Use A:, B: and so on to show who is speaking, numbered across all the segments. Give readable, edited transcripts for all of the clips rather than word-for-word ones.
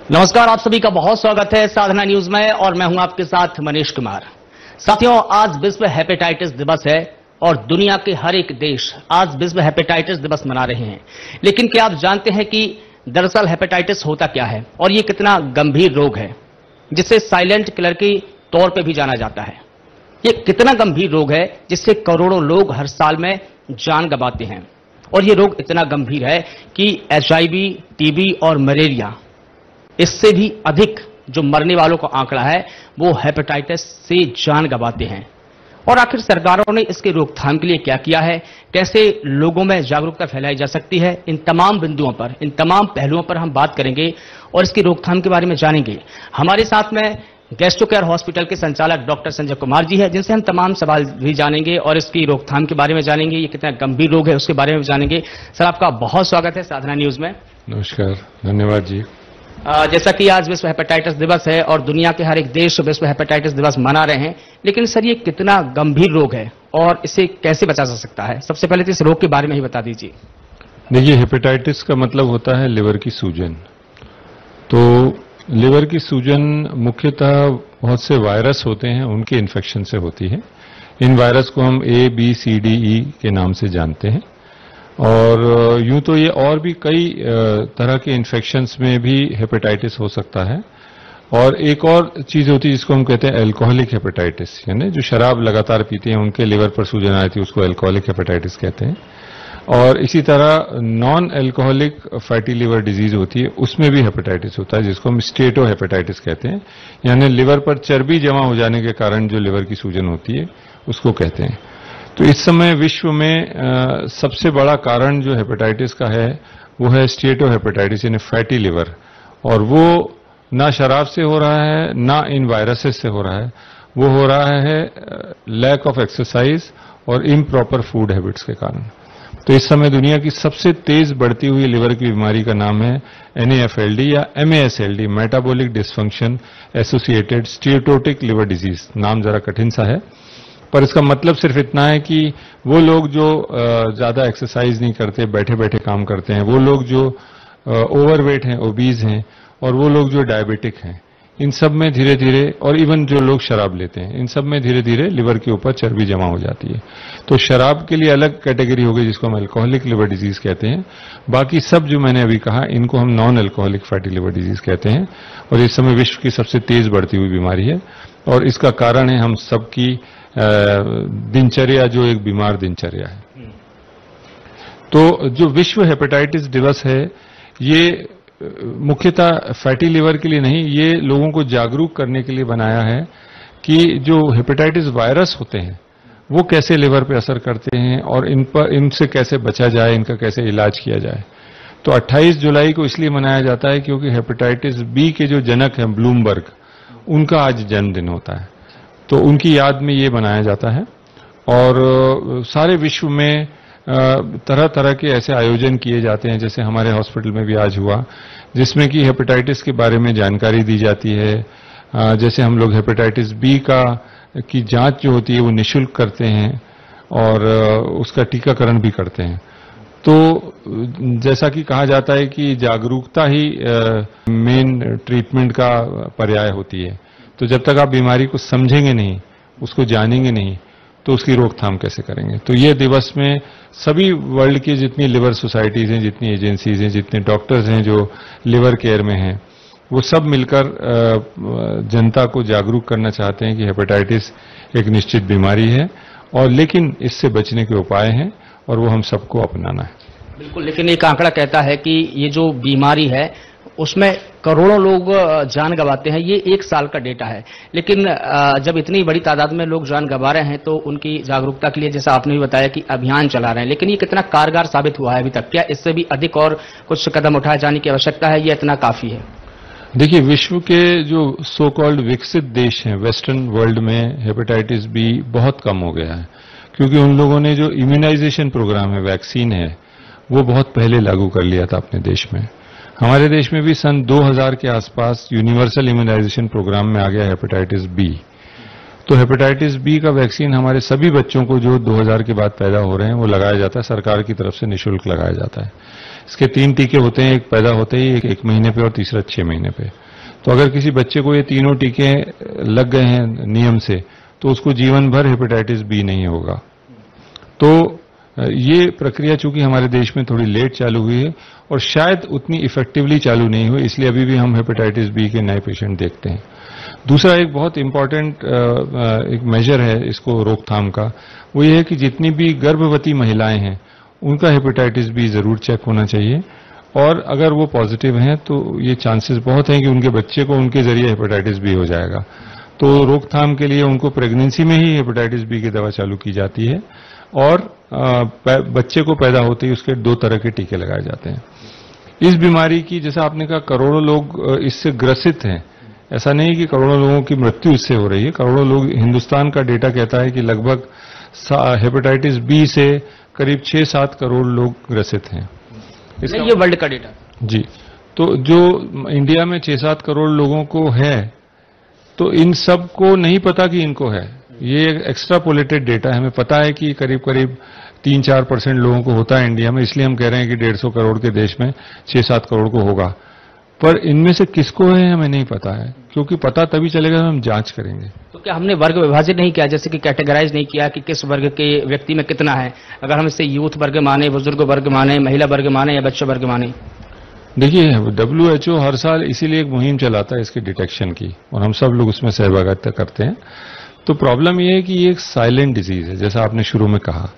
A: नमस्कार, आप सभी का बहुत स्वागत है साधना न्यूज में और मैं हूं आपके साथ मनीष कुमार। साथियों, आज विश्व हेपेटाइटिस दिवस है और दुनिया के हर एक देश आज विश्व हेपेटाइटिस दिवस मना रहे हैं। लेकिन क्या आप जानते हैं कि दरअसल हेपेटाइटिस होता क्या है और ये कितना गंभीर रोग है जिसे साइलेंट किलर के तौर पर भी जाना जाता है। ये कितना गंभीर रोग है जिससे करोड़ों लोग हर साल में जान गंवाते हैं और ये रोग इतना गंभीर है कि HIV, TB और मलेरिया इससे भी अधिक जो मरने वालों का आंकड़ा है वो हेपेटाइटिस से जान गंवाते हैं। और आखिर सरकारों ने इसके रोकथाम के लिए क्या किया है, कैसे लोगों में जागरूकता फैलाई जा सकती है, इन तमाम बिंदुओं पर, इन तमाम पहलुओं पर हम बात करेंगे और इसकी रोकथाम के बारे में जानेंगे। हमारे साथ में गैस्ट्रो केयर हॉस्पिटल के संचालक डॉक्टर संजय कुमार जी है, जिनसे हम तमाम सवाल भी जानेंगे और इसकी रोकथाम के बारे में जानेंगे, ये कितना गंभीर रोग है उसके बारे में जानेंगे। सर, आपका बहुत स्वागत है साधना न्यूज में।
B: नमस्कार, धन्यवाद जी।
A: जैसा कि आज विश्व हेपेटाइटिस दिवस है और दुनिया के हर एक देश विश्व हेपेटाइटिस दिवस मना रहे हैं, लेकिन सर ये कितना गंभीर रोग है और इसे कैसे बचा जा सकता है? सबसे पहले तो इस रोग के बारे में ही बता दीजिए।
B: देखिए, हेपेटाइटिस का मतलब होता है लिवर की सूजन। तो लिवर की सूजन मुख्यतः बहुत से वायरस होते हैं, उनके इन्फेक्शन से होती है। इन वायरस को हम A, B, C, D, E के नाम से जानते हैं और यूं तो ये और भी कई तरह के इन्फेक्शंस में भी हेपेटाइटिस हो सकता है। और एक और चीज होती है जिसको हम कहते हैं अल्कोहलिक हेपेटाइटिस, यानी जो शराब लगातार पीते हैं उनके लिवर पर सूजन आई थी, उसको अल्कोहलिक हेपेटाइटिस कहते हैं। और इसी तरह non alcoholic fatty liver disease होती है, उसमें भी हेपेटाइटिस होता है जिसको हम स्टेटो हेपेटाइटिस कहते हैं, यानी लिवर पर चर्बी जमा हो जाने के कारण जो लिवर की सूजन होती है उसको कहते हैं। तो इस समय विश्व में सबसे बड़ा कारण जो हेपेटाइटिस का है वो है स्टेटो हेपेटाइटिस, यानी फैटी लिवर। और वो ना शराब से हो रहा है ना इन वायरसेस से हो रहा है, वो हो रहा है लैक ऑफ एक्सरसाइज और इम्प्रॉपर फूड हैबिट्स के कारण। तो इस समय दुनिया की सबसे तेज बढ़ती हुई लिवर की बीमारी का नाम है NAFLD या MASLD, metabolic dysfunction associated steatotic liver disease. नाम जरा कठिन सा है, पर इसका मतलब सिर्फ इतना है कि वो लोग जो ज्यादा एक्सरसाइज नहीं करते, बैठे बैठे काम करते हैं, वो लोग जो ओवरवेट हैं, ओबीज हैं, और वो लोग जो डायबिटिक हैं, इन सब में धीरे धीरे, और इवन जो लोग शराब लेते हैं, इन सब में धीरे धीरे लिवर के ऊपर चर्बी जमा हो जाती है। तो शराब के लिए अलग कैटेगरी हो गई जिसको हम अल्कोहलिक लिवर डिजीज कहते हैं। बाकी सब जो मैंने अभी कहा इनको हम non alcoholic fatty liver disease कहते हैं। और इस समय विश्व की सबसे तेज बढ़ती हुई बीमारी है और इसका कारण है हम सबकी दिनचर्या, जो एक बीमार दिनचर्या है। तो जो विश्व हेपेटाइटिस दिवस है ये मुख्यतः फैटी लिवर के लिए नहीं, ये लोगों को जागरूक करने के लिए बनाया है कि जो हेपेटाइटिस वायरस होते हैं वो कैसे लिवर पे असर करते हैं और इनसे कैसे बचा जाए, इनका कैसे इलाज किया जाए। तो 28 जुलाई को इसलिए मनाया जाता है क्योंकि हेपेटाइटिस बी के जो जनक हैं ब्लूमबर्ग, उनका आज जन्मदिन होता है, तो उनकी याद में ये मनाया जाता है। और सारे विश्व में तरह तरह के ऐसे आयोजन किए जाते हैं, जैसे हमारे हॉस्पिटल में भी आज हुआ, जिसमें कि हेपेटाइटिस के बारे में जानकारी दी जाती है। जैसे हम लोग हेपेटाइटिस बी की जांच जो होती है वो निःशुल्क करते हैं और उसका टीकाकरण भी करते हैं। तो जैसा कि कहा जाता है कि जागरूकता ही मेन ट्रीटमेंट का पर्याय होती है। तो जब तक आप बीमारी को समझेंगे नहीं, उसको जानेंगे नहीं, तो उसकी रोकथाम कैसे करेंगे। तो ये दिवस में सभी वर्ल्ड की जितनी लिवर सोसाइटीज हैं, जितनी एजेंसीज हैं, जितने डॉक्टर्स हैं जो लिवर केयर में हैं, वो सब मिलकर जनता को जागरूक करना चाहते हैं कि हेपेटाइटिस एक निश्चित बीमारी है और लेकिन इससे बचने के उपाय हैं और वो हम सबको अपनाना है।
A: बिल्कुल, लेकिन एक आंकड़ा कहता है कि ये जो बीमारी है उसमें करोड़ों लोग जान गंवाते हैं। ये एक साल का डेटा है, लेकिन जब इतनी बड़ी तादाद में लोग जान गंवा रहे हैं तो उनकी जागरूकता के लिए, जैसा आपने भी बताया, कि अभियान चला रहे हैं, लेकिन ये कितना कारगर साबित हुआ है अभी तक? क्या इससे भी अधिक और कुछ कदम उठाए जाने की आवश्यकता है, ये इतना काफी है?
B: देखिए, विश्व के जो सो कॉल्ड विकसित देश हैं वेस्टर्न वर्ल्ड में हेपेटाइटिस बी बहुत कम हो गया है, क्योंकि उन लोगों ने जो इम्यूनाइजेशन प्रोग्राम है, वैक्सीन है, वो बहुत पहले लागू कर लिया था अपने देश में। हमारे देश में भी सन 2000 के आसपास यूनिवर्सल इम्यूनाइजेशन प्रोग्राम में आ गया हेपेटाइटिस बी। तो हेपेटाइटिस बी का वैक्सीन हमारे सभी बच्चों को जो 2000 के बाद पैदा हो रहे हैं वो लगाया जाता है, सरकार की तरफ से निःशुल्क लगाया जाता है। इसके 3 टीके होते हैं, एक पैदा होते ही, एक महीने पे और तीसरा 6 महीने पे। तो अगर किसी बच्चे को ये तीनों टीके लग गए हैं नियम से, तो उसको जीवन भर हेपेटाइटिस बी नहीं होगा। तो ये प्रक्रिया चूंकि हमारे देश में थोड़ी लेट चालू हुई है और शायद उतनी इफेक्टिवली चालू नहीं हुई, इसलिए अभी भी हम हेपेटाइटिस बी के नए पेशेंट देखते हैं। दूसरा एक बहुत इंपॉर्टेंट एक मेजर है इसको रोकथाम का, वो ये है कि जितनी भी गर्भवती महिलाएं हैं उनका हेपेटाइटिस बी जरूर चेक होना चाहिए, और अगर वो पॉजिटिव हैं तो ये चांसेस बहुत हैं कि उनके बच्चे को उनके जरिए हेपेटाइटिस बी हो जाएगा। तो रोकथाम के लिए उनको प्रेगनेंसी में ही हेपेटाइटिस बी की दवा चालू की जाती है, और बच्चे को पैदा होते ही उसके 2 तरह के टीके लगाए जाते हैं। इस बीमारी की, जैसा आपने कहा, करोड़ों लोग इससे ग्रसित हैं। ऐसा नहीं कि करोड़ों लोगों की मृत्यु इससे हो रही है, करोड़ों लोग, हिंदुस्तान का डेटा कहता है कि लगभग हेपेटाइटिस बी से करीब 6-7 करोड़ लोग ग्रसित हैं।
A: ये वर्ल्ड का डेटा
B: जी। तो जो इंडिया में 6-7 करोड़ लोगों को है, तो इन सब को नहीं पता कि इनको है। ये एक एक्स्ट्रापोलेटेड डेटा है, हमें पता है कि करीब करीब 3-4% लोगों को होता है इंडिया में, इसलिए हम कह रहे हैं कि 150 करोड़ के देश में 6-7 करोड़ को होगा। पर इनमें से किसको है हमें नहीं पता है, क्योंकि पता तभी चलेगा जब हम जांच करेंगे।
A: तो क्या हमने वर्ग विभाजित नहीं किया, जैसे कि कैटेगराइज नहीं किया कि किस वर्ग के व्यक्ति में कितना है? अगर हम इसे यूथ वर्ग माने, बुजुर्ग वर्ग माने, महिला वर्ग माने या बच्चों वर्ग माने?
B: देखिए, WHO हर साल इसीलिए एक मुहिम चलाता है इसकी डिटेक्शन की, और हम सब लोग उसमें सहभागिता करते हैं। तो प्रॉब्लम ये है कि ये एक साइलेंट डिजीज है, जैसा आपने शुरू में कहा।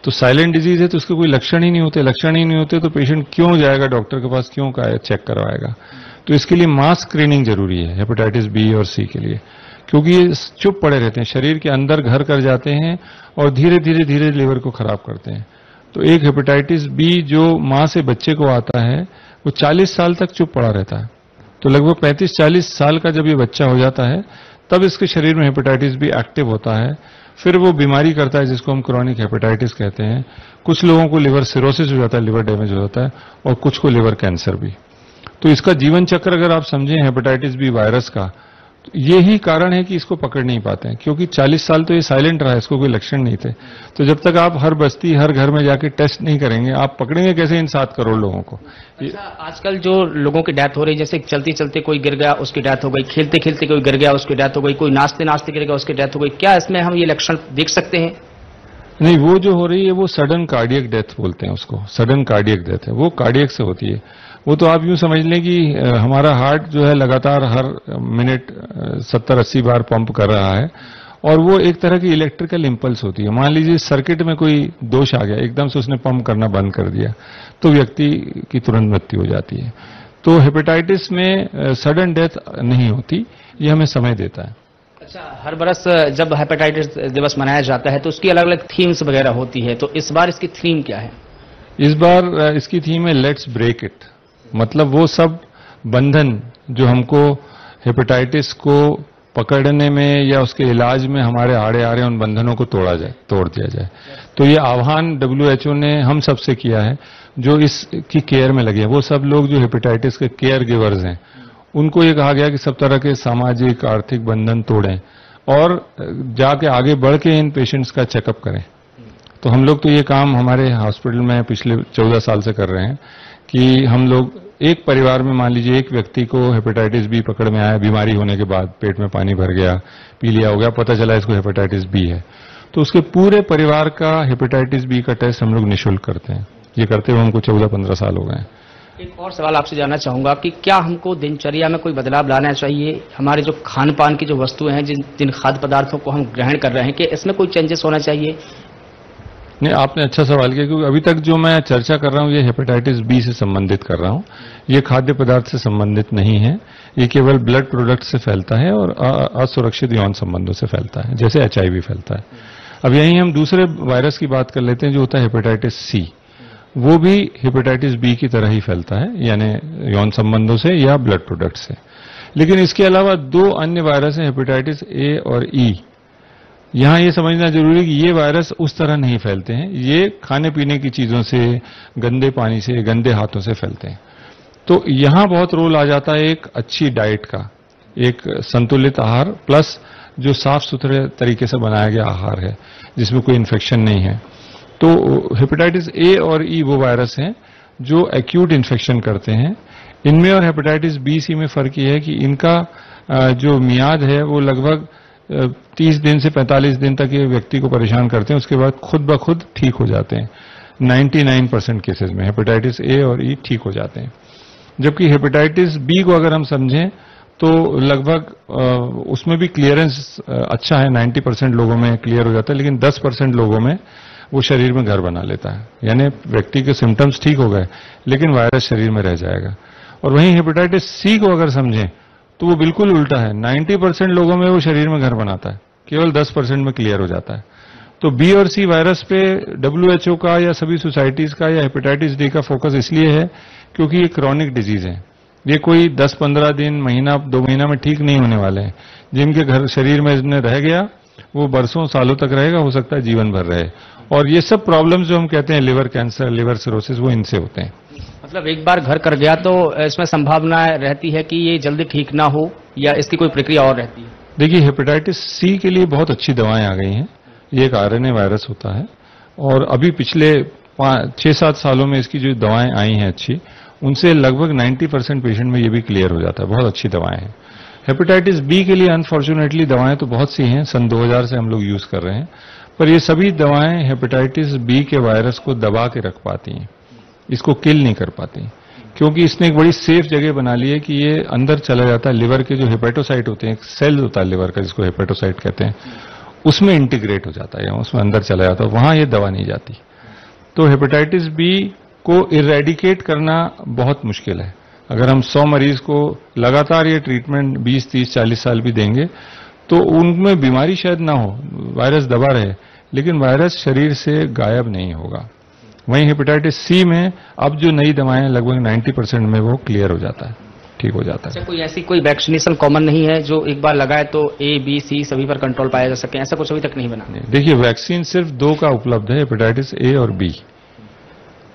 B: तो साइलेंट डिजीज है तो उसके कोई लक्षण ही नहीं होते। लक्षण ही नहीं होते तो पेशेंट क्यों जाएगा डॉक्टर के पास, क्यों चेक करवाएगा? तो इसके लिए मास स्क्रीनिंग जरूरी है हेपेटाइटिस बी और सी के लिए, क्योंकि ये चुप पड़े रहते हैं, शरीर के अंदर घर कर जाते हैं और धीरे धीरे धीरे लिवर को खराब करते हैं। तो एक हेपेटाइटिस बी जो मां से बच्चे को आता है वो 40 साल तक चुप पड़ा रहता है। तो लगभग 35-40 साल का जब ये बच्चा हो जाता है तब इसके शरीर में हेपेटाइटिस बी एक्टिव होता है, फिर वो बीमारी करता है जिसको हम क्रोनिक हेपेटाइटिस कहते हैं। कुछ लोगों को लिवर सिरोसिस हो जाता है, लिवर डैमेज हो जाता है, और कुछ को लिवर कैंसर भी। तो इसका जीवन चक्र अगर आप समझें हेपेटाइटिस बी वायरस का, तो यही कारण है कि इसको पकड़ नहीं पाते हैं, क्योंकि 40 साल तो ये साइलेंट रहा है, इसको कोई लक्षण नहीं थे। तो जब तक आप हर बस्ती, हर घर में जाके टेस्ट नहीं करेंगे, आप पकड़ेंगे कैसे इन 7 करोड़ लोगों को?
A: अच्छा, आजकल जो लोगों की डेथ हो रही है, जैसे चलते चलते कोई गिर गया उसकी डेथ हो गई, खेलते खेलते कोई गिर गया उसकी डेथ हो गई, कोई नाचते नाचते गिर गया उसकी डेथ हो गई, क्या इसमें हम ये लक्षण देख सकते हैं?
B: नहीं, वो जो हो रही है वो सडन कार्डियक डेथ बोलते हैं उसको, सडन कार्डियक डेथ है, वो कार्डियक से होती है। वो तो आप यूं समझ लें कि हमारा हार्ट जो है लगातार हर मिनट 70-80 बार पंप कर रहा है, और वो एक तरह की इलेक्ट्रिकल इंपल्स होती है। मान लीजिए सर्किट में कोई दोष आ गया, एकदम से उसने पंप करना बंद कर दिया, तो व्यक्ति की तुरंत मृत्यु हो जाती है। तो हेपेटाइटिस में सडन डेथ नहीं होती, ये हमें समय देता है।
A: अच्छा, हर बरस जब हेपेटाइटिस दिवस मनाया जाता है तो उसकी अलग अलग थीम्स वगैरह होती है, तो इस बार इसकी थीम क्या है?
B: इस बार इसकी थीम है लेट्स ब्रेक इट। मतलब वो सब बंधन जो हमको हेपेटाइटिस को पकड़ने में या उसके इलाज में हमारे आड़े आ रहे हैं, उन बंधनों को तोड़ दिया जाए। तो ये आह्वान WHO ने हम सबसे किया है जो इसकी केयर में लगे हैं। वो सब लोग जो हेपेटाइटिस के केयर गिवर्स हैं, उनको ये कहा गया कि सब तरह के सामाजिक आर्थिक बंधन तोड़ें और जाके आगे बढ़ के इन पेशेंट्स का चेकअप करें। तो हम लोग तो ये काम हमारे हॉस्पिटल में पिछले 14 साल से कर रहे हैं कि हम लोग एक परिवार में, मान लीजिए एक व्यक्ति को हेपेटाइटिस बी पकड़ में आया, बीमारी होने के बाद पेट में पानी भर गया, पीलिया हो गया, पता चला इसको हेपेटाइटिस बी है, तो उसके पूरे परिवार का हेपेटाइटिस बी का टेस्ट हम लोग निःशुल्क करते हैं। ये करते हुए हमको 14-15 साल हो गए हैं।
A: एक और सवाल आपसे जानना चाहूंगा कि क्या हमको दिनचर्या में कोई बदलाव लाना चाहिए? हमारे जो खान पान की जो वस्तुएं हैं, जिन खाद्य पदार्थों को हम ग्रहण कर रहे हैं, कि इसमें कोई चेंजेस होना चाहिए?
B: नहीं, आपने अच्छा सवाल किया, क्योंकि अभी तक जो मैं चर्चा कर रहा हूं ये हेपेटाइटिस बी से संबंधित कर रहा हूं। ये खाद्य पदार्थ से संबंधित नहीं है, ये केवल ब्लड प्रोडक्ट से फैलता है और असुरक्षित यौन संबंधों से फैलता है, जैसे HIV फैलता है। अब यहीं हम दूसरे वायरस की बात कर लेते हैं जो होता है हेपेटाइटिस सी। वो भी हेपेटाइटिस बी की तरह ही फैलता है, यानी यौन संबंधों से या ब्लड प्रोडक्ट से। लेकिन इसके अलावा 2 अन्य वायरस हैं, हेपेटाइटिस ए और ई। यहां ये समझना जरूरी है कि ये वायरस उस तरह नहीं फैलते हैं, ये खाने पीने की चीजों से, गंदे पानी से, गंदे हाथों से फैलते हैं। तो यहां बहुत रोल आ जाता है एक अच्छी डाइट का, एक संतुलित आहार प्लस जो साफ सुथरे तरीके से बनाया गया आहार है, जिसमें कोई इन्फेक्शन नहीं है। तो हेपेटाइटिस ए और ई वो वायरस हैं जो एक्यूट इन्फेक्शन करते हैं। इनमें और हेपेटाइटिस बी सी में फर्क ये है कि इनका जो मियाद है वो लगभग 30 दिन से 45 दिन तक ये व्यक्ति को परेशान करते हैं, उसके बाद खुद ब खुद ठीक हो जाते हैं। 99% केसेस में हेपेटाइटिस ए और ई ठीक हो जाते हैं। जबकि हेपेटाइटिस बी को अगर हम समझें तो लगभग उसमें भी क्लियरेंस अच्छा है, 90% लोगों में क्लियर हो जाता है, लेकिन 10% लोगों में वो शरीर में घर बना लेता है। यानी व्यक्ति के सिम्टम्स ठीक हो गए लेकिन वायरस शरीर में रह जाएगा। और वहीं हेपेटाइटिस सी को अगर समझें तो वो बिल्कुल उल्टा है, 90% लोगों में वो शरीर में घर बनाता है, केवल 10% में क्लियर हो जाता है। तो बी और सी वायरस पे WHO का या सभी सोसाइटीज का या हेपेटाइटिस डी का फोकस इसलिए है क्योंकि ये क्रॉनिक डिजीज है। ये कोई 10-15 दिन, महीना, 2 महीना में ठीक नहीं होने वाले हैं। जिनके घर शरीर में इसने रह गया वो बरसों सालों तक रहेगा, हो सकता है जीवन भर रहे। और ये सब प्रॉब्लम्स जो हम कहते हैं लिवर कैंसर, लिवर सिरोसिस, वो इनसे होते हैं।
A: मतलब एक बार घर कर गया तो इसमें संभावना रहती है कि ये जल्दी ठीक ना हो, या इसकी कोई प्रक्रिया और रहती है?
B: देखिए, हेपेटाइटिस सी के लिए बहुत अच्छी दवाएं आ गई हैं। ये एक RNA वायरस होता है और अभी पिछले 6-7 सालों में इसकी जो दवाएं आई हैं अच्छी, उनसे लगभग 90% पेशेंट में ये भी क्लियर हो जाता है। बहुत अच्छी दवाएं हैं। हेपेटाइटिस बी के लिए अनफॉर्चुनेटली दवाएं तो बहुत सी हैं, सन 2000 से हम लोग यूज कर रहे हैं, पर ये सभी दवाएं हेपेटाइटिस बी के वायरस को दबा के रख पाती हैं, इसको किल नहीं कर पाती, क्योंकि इसने एक बड़ी सेफ जगह बना ली है कि ये अंदर चला जाता है। लिवर के जो हेपेटोसाइट होते हैं, एक सेल होता है लिवर का जिसको हेपेटोसाइट कहते हैं, उसमें इंटीग्रेट हो जाता है या उसमें अंदर चला जाता है, वहां ये दवा नहीं जाती। तो हेपेटाइटिस बी को इरेडिकेट करना बहुत मुश्किल है। अगर हम 100 मरीज को लगातार ये ट्रीटमेंट 20, 30, 40 साल भी देंगे तो उनमें बीमारी शायद ना हो, वायरस दबा रहे, लेकिन वायरस शरीर से गायब नहीं होगा। वहीं हेपेटाइटिस सी में अब जो नई दवाएं लगभग 90% में वो क्लियर हो जाता है, ठीक हो जाता है।
A: अच्छा, कोई ऐसी कोई वैक्सीनेशन कॉमन नहीं है जो एक बार लगाए तो A, B, C सभी पर कंट्रोल पाया जा सके? ऐसा कुछ अभी तक नहीं बना?
B: देखिए, वैक्सीन सिर्फ 2 का उपलब्ध है, हेपेटाइटिस ए और बी।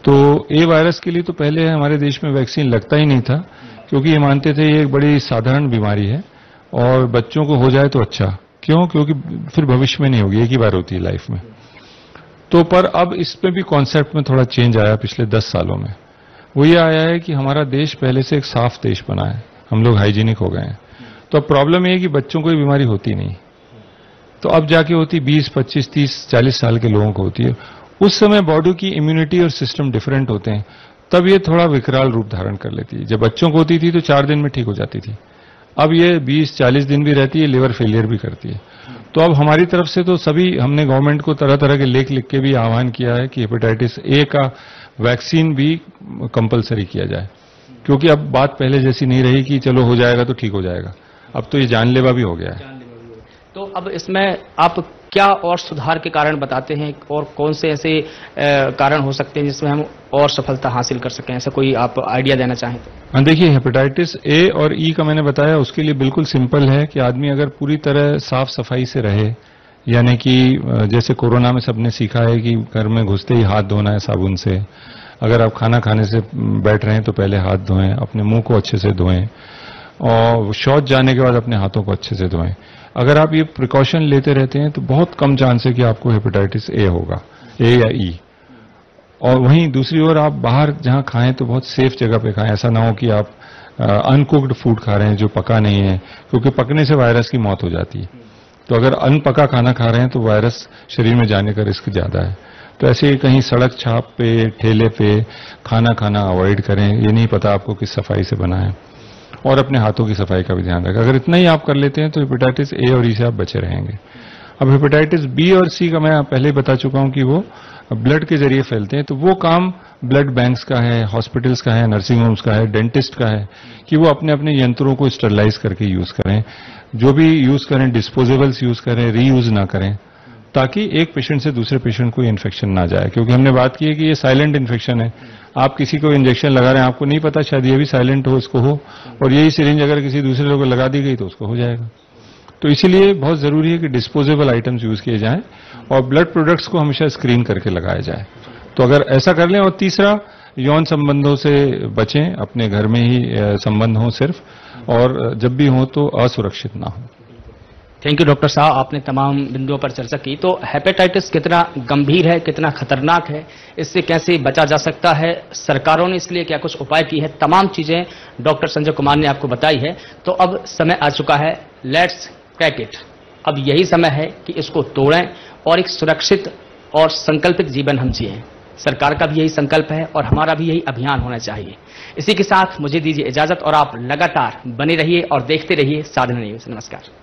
B: तो ए वायरस के लिए तो पहले हमारे देश में वैक्सीन लगता ही नहीं था, क्योंकि ये मानते थे ये एक बड़ी साधारण बीमारी है और बच्चों को हो जाए तो अच्छा। क्यों? क्योंकि फिर भविष्य में नहीं होगी, एक ही बार होती है लाइफ में। तो पर अब इसमें भी कॉन्सेप्ट में थोड़ा चेंज आया पिछले 10 सालों में। वो ये आया है कि हमारा देश पहले से एक साफ देश बना है, हम लोग हाइजीनिक हो गए हैं। तो अब प्रॉब्लम ये है कि बच्चों को ये बीमारी होती नहीं, तो अब जाके होती 20, 25, 30, 40 साल के लोगों को होती है। उस समय बॉडी की इम्यूनिटी और सिस्टम डिफरेंट होते हैं, तब ये थोड़ा विकराल रूप धारण कर लेती है। जब बच्चों को होती थी तो 4 दिन में ठीक हो जाती थी, अब ये 20-40 दिन भी रहती है, लिवर फेलियर भी करती है। तो अब हमारी तरफ से तो सभी, हमने गवर्नमेंट को तरह तरह के लेख लिख के भी आह्वान किया है कि हेपेटाइटिस ए का वैक्सीन भी कंपलसरी किया जाए, क्योंकि अब बात पहले जैसी नहीं रही कि चलो हो जाएगा तो ठीक हो जाएगा, अब तो ये जानलेवा भी हो गया है।
A: तो अब इसमें आप क्या और सुधार के कारण बताते हैं, और कौन से ऐसे कारण हो सकते हैं जिसमें हम और सफलता हासिल कर सकें? ऐसा कोई आप आइडिया देना चाहें तो?
B: हाँ, देखिए, हेपेटाइटिस ए और ई का मैंने बताया, उसके लिए बिल्कुल सिंपल है कि आदमी अगर पूरी तरह साफ सफाई से रहे, यानी कि जैसे कोरोना में सबने सीखा है कि घर में घुसते ही हाथ धोना है साबुन से, अगर आप खाना खाने से बैठ रहे हैं तो पहले हाथ धोएं, अपने मुंह को अच्छे से धोएं और शौच जाने के बाद अपने हाथों को अच्छे से धोएं। अगर आप ये प्रिकॉशन लेते रहते हैं तो बहुत कम चांस है कि आपको हेपेटाइटिस ए होगा, ए या ई। और वहीं दूसरी ओर आप बाहर जहां खाएं तो बहुत सेफ जगह पे खाएं, ऐसा ना हो कि आप अनकुक्ड फूड खा रहे हैं जो पका नहीं है, क्योंकि पकने से वायरस की मौत हो जाती है। तो अगर अनपका खाना खा रहे हैं तो वायरस शरीर में जाने का रिस्क ज्यादा है। तो ऐसे ही कहीं सड़क छाप पे, ठेले पे खाना खाना अवॉइड करें, ये नहीं पता आपको किस सफाई से बना है, और अपने हाथों की सफाई का भी ध्यान रखें। अगर इतना ही आप कर लेते हैं तो हेपेटाइटिस ए और ई से आप बचे रहेंगे। अब हेपेटाइटिस बी और सी का मैं पहले ही बता चुका हूं कि वो ब्लड के जरिए फैलते हैं, तो वो काम ब्लड बैंक्स का है, हॉस्पिटल्स का है, नर्सिंग होम्स का है, डेंटिस्ट का है कि वो अपने अपने यंत्रों को स्टरलाइज करके यूज करें। जो भी यूज करें डिस्पोजेबल्स यूज करें, रीयूज ना करें, ताकि एक पेशेंट से दूसरे पेशेंट को इन्फेक्शन ना जाए। क्योंकि हमने बात की है कि ये साइलेंट इन्फेक्शन है, आप किसी को इंजेक्शन लगा रहे हैं, आपको नहीं पता, शायद ये भी साइलेंट हो, इसको हो, और यही सिरिंज अगर किसी दूसरे लोग को लगा दी गई तो उसको हो जाएगा। तो इसीलिए बहुत जरूरी है कि डिस्पोजेबल आइटम्स यूज किए जाएं और ब्लड प्रोडक्ट्स को हमेशा स्क्रीन करके लगाया जाए। तो अगर ऐसा कर लें, और तीसरा, यौन संबंधों से बचें, अपने घर में ही संबंध हो सिर्फ, और जब भी हो तो असुरक्षित ना हो।
A: थैंक यू डॉक्टर साहब, आपने तमाम बिंदुओं पर चर्चा की। तो हेपेटाइटिस कितना गंभीर है, कितना खतरनाक है, इससे कैसे बचा जा सकता है, सरकारों ने इसके लिए क्या कुछ उपाय की है, तमाम चीजें डॉक्टर संजय कुमार ने आपको बताई है। तो अब समय आ चुका है, लेट्स क्रैक इट। अब यही समय है कि इसको तोड़ें और एक सुरक्षित और संकल्पित जीवन हम जिएं। सरकार का भी यही संकल्प है और हमारा भी यही अभियान होना चाहिए। इसी के साथ मुझे दीजिए इजाजत और आप लगातार बने रहिए और देखते रहिए साधना न्यूज। नमस्कार।